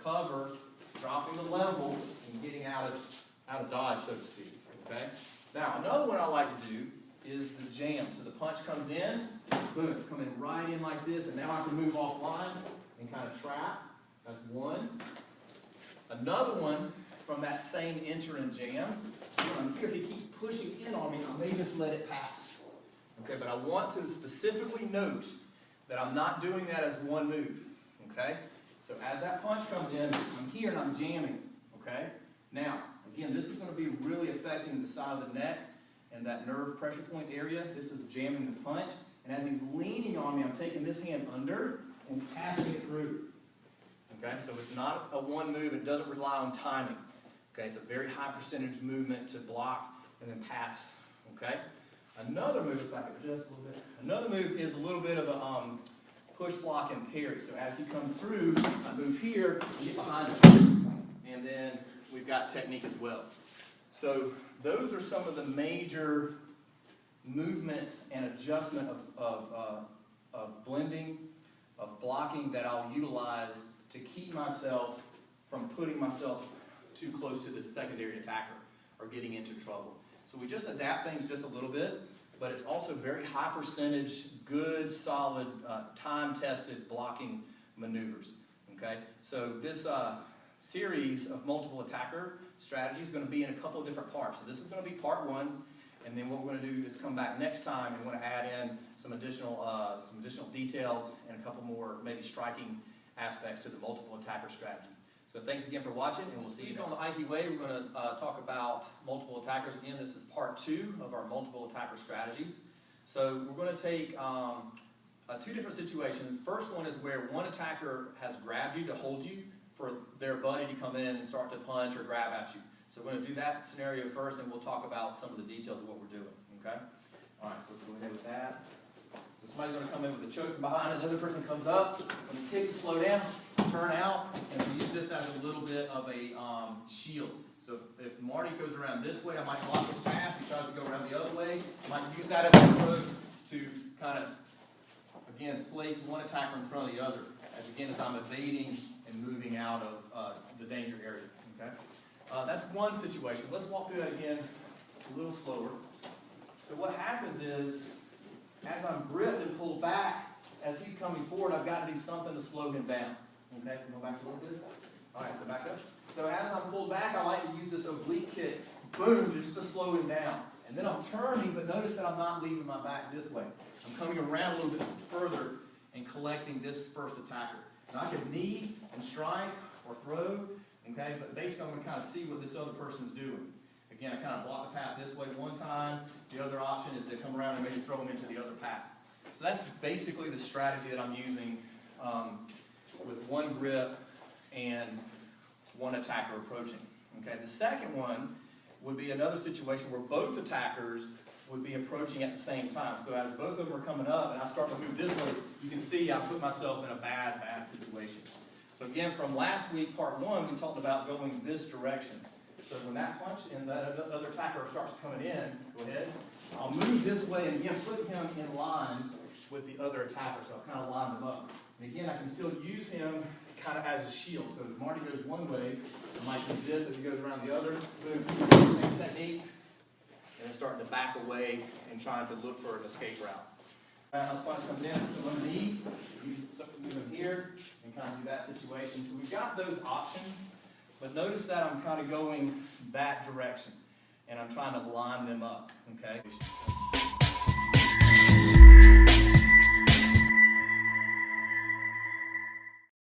cover, dropping the level, and getting out of dodge, so to speak. Okay? Now, another one I like to do is the jam. So the punch comes in, boom, coming right in like this, and now I can move offline and kind of trap. That's one. Another one from that same enter and jam. Here, if he keeps pushing in on me, I may just let it pass. Okay, but I want to specifically note that I'm not doing that as one move. Okay? So as that punch comes in, I'm here and I'm jamming. Okay? Now, again, this is going to be really affecting the side of the neck and that nerve pressure point area. This is jamming the punch. And as he's leaning on me, I'm taking this hand under and passing it through. Okay? So it's not a one move. It doesn't rely on timing. Okay? It's a very high percentage movement to block and then pass. Okay? Another move, if I could adjust a little bit. Another move is a little bit of a push, block, and parry. So as he comes through, I move here and get behind him. And then we've got technique as well. So those are some of the major movements and adjustment of blending, of blocking that I'll utilize to keep myself from putting myself too close to this secondary attacker or getting into trouble. So we just adapt things just a little bit, but it's also very high percentage, good, solid, time-tested blocking maneuvers. Okay? So this series of multiple attacker strategy is going to be in a couple of different parts. So this is going to be part one, and then what we're going to do is come back next time and want to add in some additional details and a couple more maybe striking aspects to the multiple attacker strategy. So thanks again for watching, and we'll see you on the Aikido way. We're going to talk about multiple attackers. Again, this is part two of our multiple attacker strategies. So we're going to take two different situations. First one is where one attacker has grabbed you to hold you for their buddy to come in and start to punch or grab at you. So we're going to do that scenario first, and we'll talk about some of the details of what we're doing. Okay? All right, so let's go ahead with that. So somebody's going to come in with a choke from behind, and the other person comes up, and the kick, slow down, turn out, and we use this as a little bit of a shield. So if Marty goes around this way, I might block his path. He tries to go around the other way. I might use that as a hook to kind of, again, place one attacker in front of the other, as I'm evading and moving out of the danger area. Okay? That's one situation. Let's walk through that again a little slower. So what happens is, as I'm gripped and pulled back, as he's coming forward, I've got to do something to slow him down. Okay, go back a little bit. All right, so back up. So as I'm pulled back, I like to use this oblique kick, boom, just to slow him down. And then I'm turning, but notice that I'm not leaving my back this way. I'm coming around a little bit further and collecting this first attacker. Now I can knee and strike or throw, okay, but basically I'm going to kind of see what this other person's doing. Again, I kind of block the path this way one time. The other option is to come around and maybe throw them into the other path. So that's basically the strategy that I'm using with one grip and one attacker approaching. Okay, the second one would be another situation where both attackers would be approaching at the same time. So as both of them are coming up and I start to move this way, you can see I put myself in a bad situation. So again, from last week, part one, we talked about going this direction. So when that punch and that other attacker starts coming in, go ahead, I'll move this way and again put him in line with the other attacker. So I'll kind of line them up. And again, I can still use him kind of as a shield. So as Marty goes one way, I might use this. As he goes around the other, boom, same technique. And then starting to back away and trying to look for an escape route. As punch comes in, put one knee, move him here, and kind of do that situation. So we've got those options. But notice that I'm kind of going that direction, and I'm trying to line them up, okay?